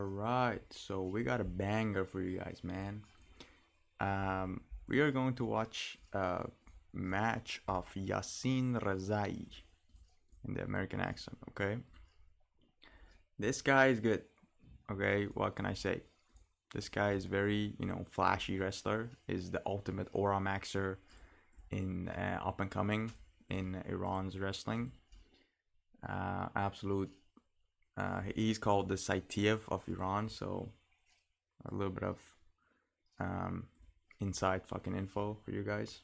Alright, so we got a banger for you guys, man. We are going to watch a match of Yassin Razai in the American accent, okay? This guy is good, okay? What can I say? This guy is very, flashy wrestler, is the ultimate aura maxer in up and coming in Iran's wrestling. Absolute. He's called the Saitiev of Iran, so a little bit of inside fucking info for you guys.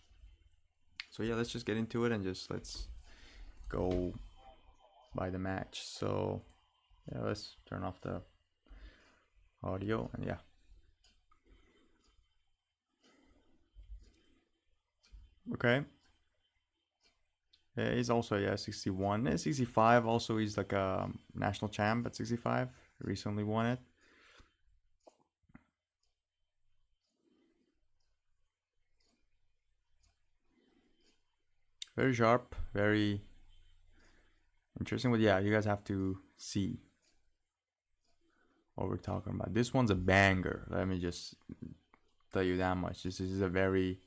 So yeah, let's just get into it and just let's go by the match. So yeah, let's turn off the audio and yeah. Okay. Yeah, he's also 61. 65 also he's like a national champ at 65. Recently won it. Very sharp, very interesting. But yeah, you guys have to see what we're talking about. This one's a banger. Let me just tell you that much. This is a very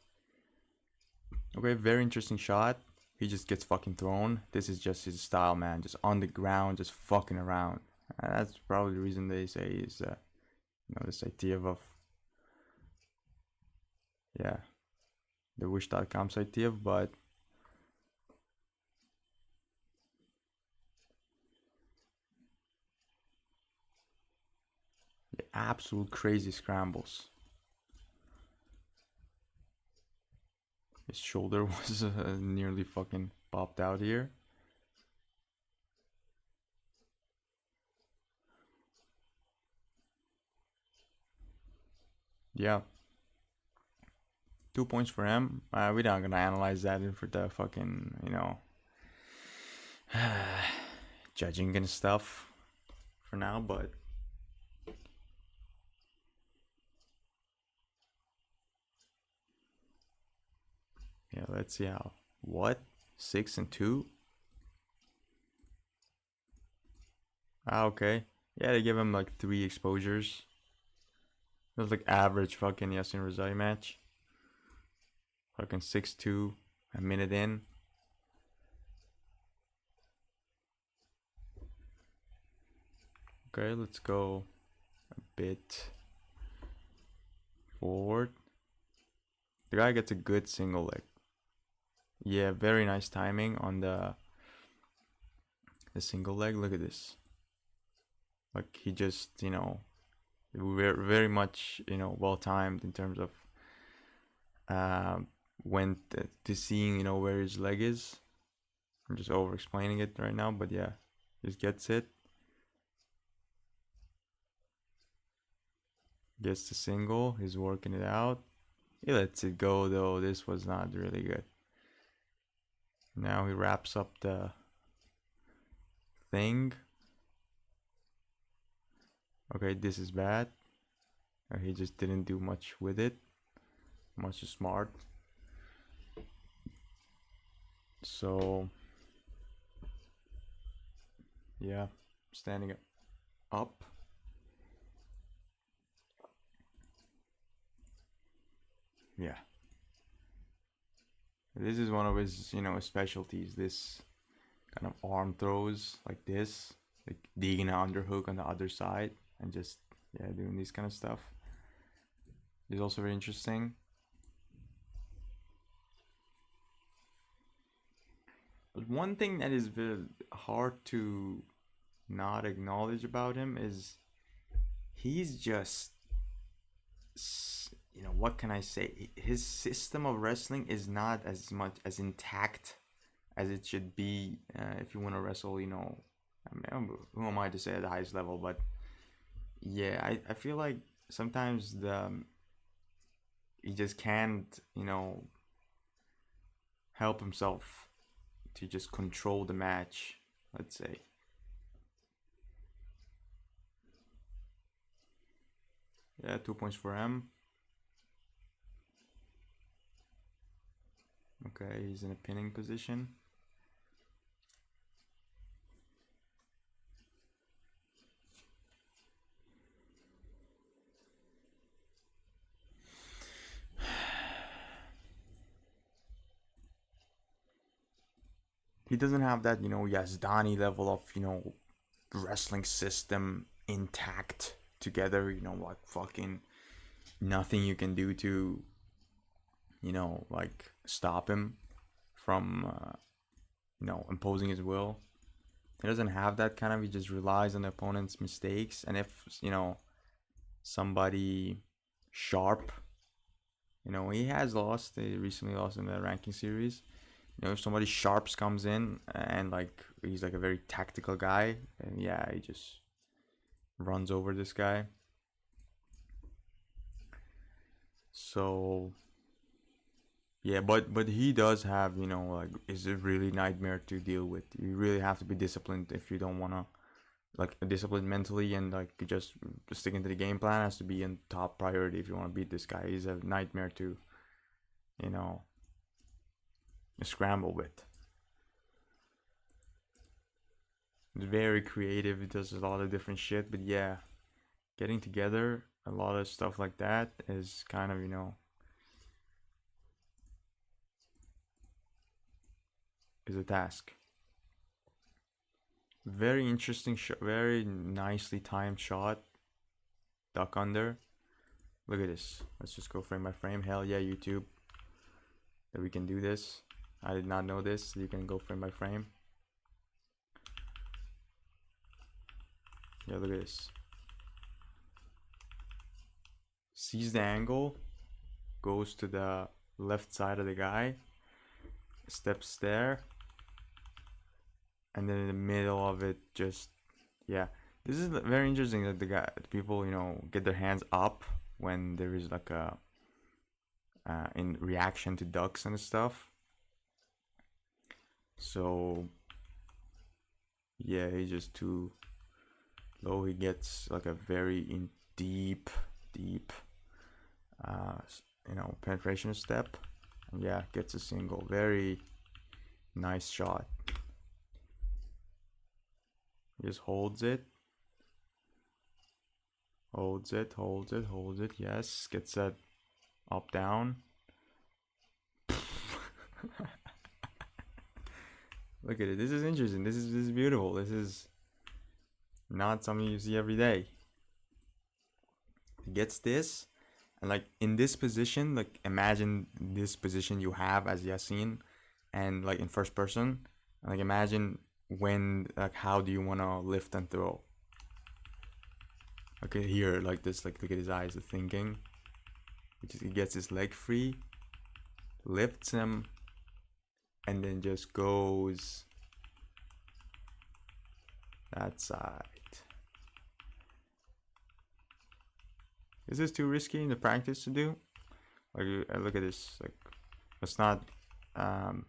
very interesting shot. He just gets fucking thrown. This is just his style, man. Just on the ground, just fucking around. And that's probably the reason they say is, this idea of, yeah, the wish.com idea, but the absolute crazy scrambles. His shoulder was nearly fucking popped out here. Yeah. 2 points for him. We're not gonna analyze that for the fucking, judging and stuff for now, but yeah, let's see how. What? 6-2? Okay. Yeah, they give him like 3 exposures. It was like average fucking Yassin Razai match. Fucking 6-2, a minute in. Okay, let's go a bit forward. The guy gets a good single leg. Yeah, very nice timing on the single leg. Look at this. Like he just, very much, well timed in terms of when to seeing, where his leg is. I'm just over explaining it right now, but yeah, just gets it. Gets the single. He's working it out. He lets it go though. This was not really good. Now he wraps up the thing. Okay, this is bad. He just didn't do much with it. Much smart. So yeah, standing up. Yeah. This is one of his, specialties. This kind of arm throws like this, like digging an underhook on the other side and just doing this kind of stuff. It's also very interesting. But one thing that is very hard to not acknowledge about him is he's just, what can I say? His system of wrestling is not as much as intact as it should be if you want to wrestle, who am I to say at the highest level? But yeah, I feel like sometimes he just can't, help himself to just control the match, let's say. Yeah, 2 points for him. Okay, he's in a pinning position. he doesn't have that, Yazdani level of, wrestling system intact together, like fucking nothing you can do to, like stop him from, imposing his will. He doesn't have that kind of, he just relies on the opponent's mistakes. And if, somebody sharp, he has lost, he recently lost in the ranking series. If somebody sharps comes in and like he's like a very tactical guy, and yeah, he just runs over this guy. So yeah, but he does have, like, is a really nightmare to deal with. You really have to be disciplined if you don't wanna, like, disciplined mentally, and like just sticking to the game plan has to be in top priority if you want to beat this guy. He's a nightmare to, you know, scramble with. It's very creative. It does a lot of different shit, but yeah, getting together a lot of stuff like that is kind of, is a task. Very interesting shot, very nicely timed shot. Duck under. Look at this. Let's just go frame by frame. Hell yeah, YouTube. That we can do this. I did not know this. You can go frame by frame. Yeah, look at this. Sees the angle. Goes to the left side of the guy. Steps there. And then in the middle of it, just, yeah. This is very interesting that the people, get their hands up when there is like a, in reaction to ducks and stuff. So yeah, he's just too low. He gets like a very deep, uh, penetration step. And yeah, gets a single. Very nice shot. He just holds it. Holds it. Yes, gets that up, down. Look at it. This is interesting. This is beautiful. This is not something you see every day. He gets this, and like in this position, like imagine this position you have as Yasin, and like in first person, and like imagine when, like, how do you want to lift and throw? Okay, here, like this, like look at his eyes, the thinking. He gets his leg free, lifts him, and then just goes that side. Is this too risky in the practice to do? Like, look at this. Like, let's not, um,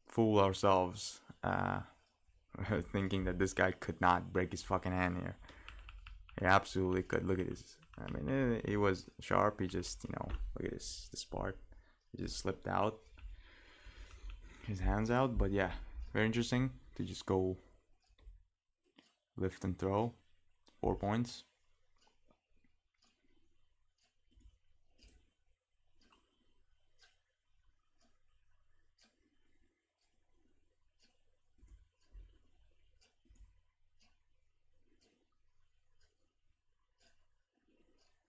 fool ourselves, thinking that this guy could not break his fucking hand here. He absolutely could. Look at this. I mean, he was sharp. He just, look at this part. He just slipped out. His hands out. But yeah, very interesting to just go lift and throw. 4 points.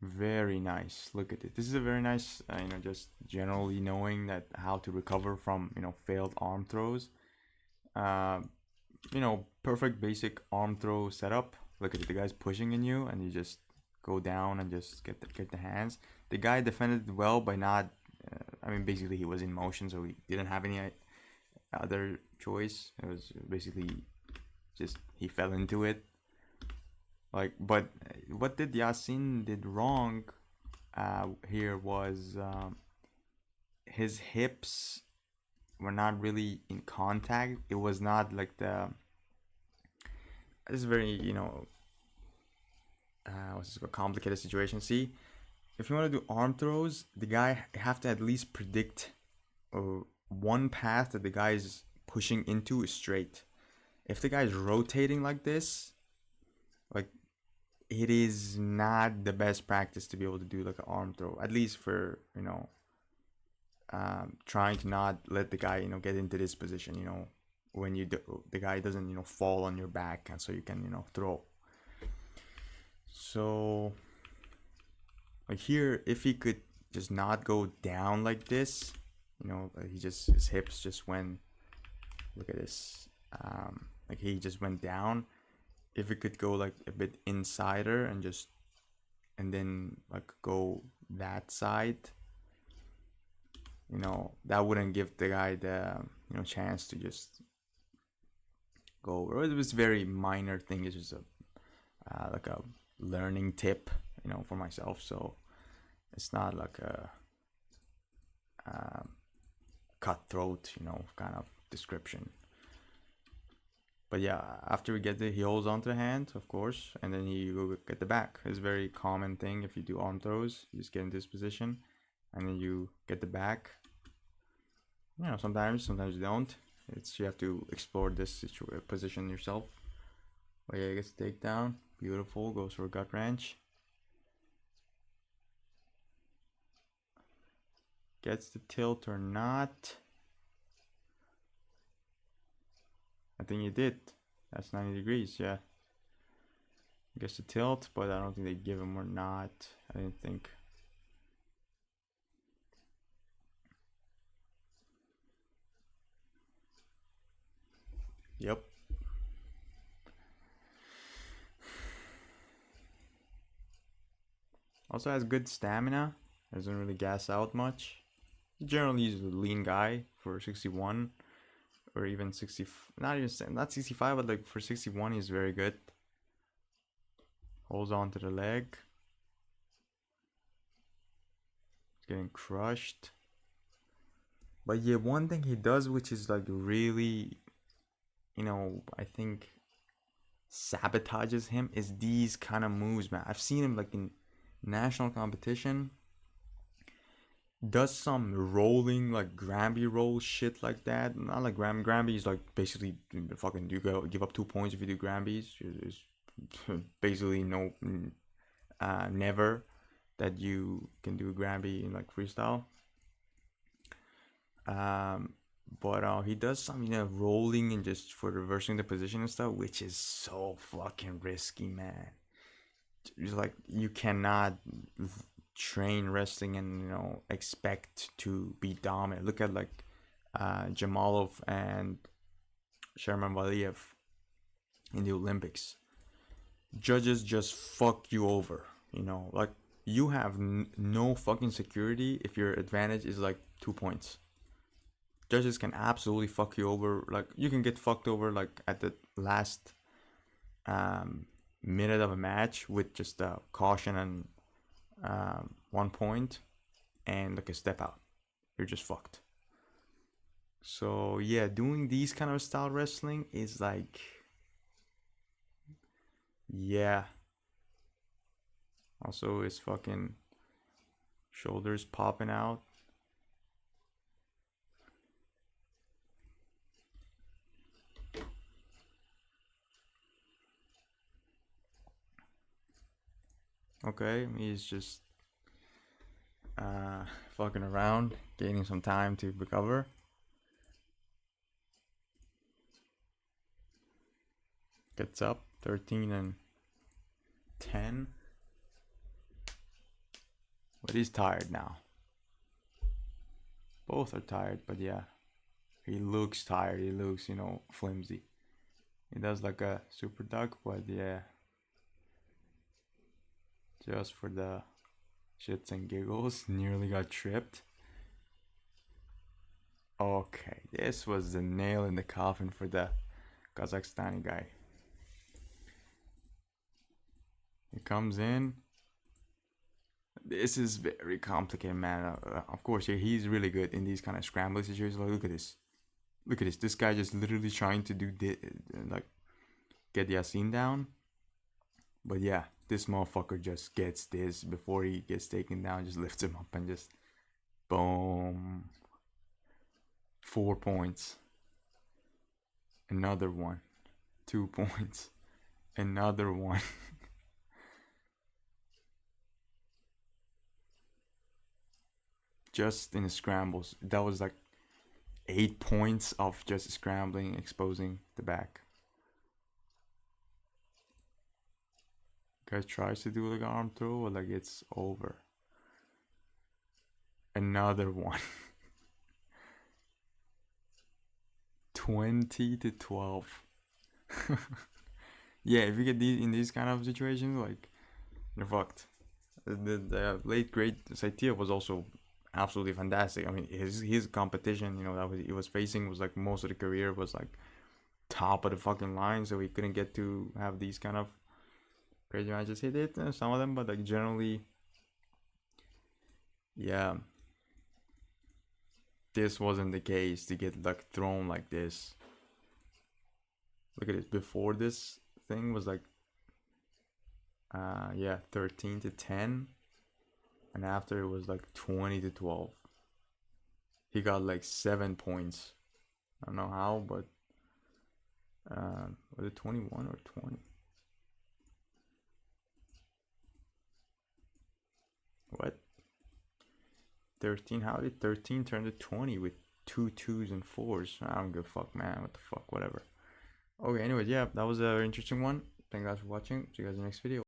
Very nice. Look at it. This is a very nice, just generally knowing that how to recover from, failed arm throws. Uh, perfect basic arm throw setup. Look at it. The guy's pushing in you, and you just go down and just get the hands. The guy defended well by not. Basically he was in motion, so he didn't have any other choice. It was basically just he fell into it. Like, but what did Yasin did wrong here was, his hips were not really in contact. It was not like the. This is very, what's this, a complicated situation. See, if you want to do arm throws, the guy have to at least predict one path that the guy is pushing into is straight. If the guy is rotating like this, like, it is not the best practice to be able to do like an arm throw, at least for, trying to not let the guy, get into this position, when the guy doesn't, fall on your back, and so you can, throw. So like here, if he could just not go down like this, his hips just went, look at this, like he just went down. If it could go like a bit insider and then like go that side, that wouldn't give the guy the chance to just go. It was very minor thing. It's just a like a learning tip, for myself. So it's not like a cutthroat, kind of description. But yeah, after we get he holds onto the hand, of course, and then you go get the back. It's a very common thing if you do arm throws. You just get in this position, and then you get the back. Sometimes you don't. You have to explore this position yourself. But yeah, he gets the takedown. Beautiful. Goes for a gut wrench. Gets the tilt or not. I think he did. That's 90 degrees, yeah. Gets the tilt, but I don't think they give him or not. I didn't think. Yep. Also has good stamina. Doesn't really gas out much. Generally, he's a lean guy for 61. Or even 60, not 65, but like for 61 he's very good. Holds on to the leg. He's getting crushed. But yeah, one thing he does which is like really, I think sabotages him is these kind of moves, man. I've seen him like in national competition. Does some rolling like Granby roll shit like that. Not like Granby is like basically fucking give up 2 points if you do Granbys. There's basically no never that you can do Granby in like freestyle. But he does some rolling and just for reversing the position and stuff, which is so fucking risky, man. It's like you cannot train wrestling and expect to be dominant. Look at like Jamalov and Sherman Valiev in the Olympics. Judges just fuck you over, like you have no fucking security if your advantage is like 2 points. Judges can absolutely fuck you over. Like you can get fucked over like at the last minute of a match with just a caution and 1 point and like a step out. You're just fucked. So yeah, doing these kind of style wrestling is like, yeah. Also his fucking shoulders popping out. Okay, he's just fucking around, gaining some time to recover. Gets up 13 and 10. But he's tired now. Both are tired, but yeah. He looks tired. He looks, flimsy. He does like a super duck, but yeah. Just for the shits and giggles, nearly got tripped. Okay, this was the nail in the coffin for the Kazakhstani guy. He comes in. This is very complicated, man. Of course, he's really good in these kind of scrambling situations. Like, look at this. Look at this. This guy just literally trying to do like get Yasin down. But yeah, this motherfucker just gets this before he gets taken down. Just lifts him up and just boom. 4 points. Another one. 2 points. Another one. just in the scrambles. That was like 8 points of just scrambling, exposing the back. Guy tries to do like arm throw, or like it's over. Another one. 20-12. Yeah, if you get these in these kind of situations, like you're fucked. The late great Saitia was also absolutely fantastic. I mean, his competition, that he was facing was like most of the career was like top of the fucking line, so he couldn't get to have these kind of crazy matches. He did some of them, but like generally, yeah, this wasn't the case to get like thrown like this. Look at it. Before this thing was like, yeah, 13-10, and after it was like 20-12. He got like 7 points. I don't know how, but was it 21 or 20? What? 13? How did 13 turn to 20 with 2 2s and 4s? I don't give a fuck, man. What the fuck? Whatever. Okay, anyways, yeah, that was a very interesting one. Thank you guys for watching. See you guys in the next video.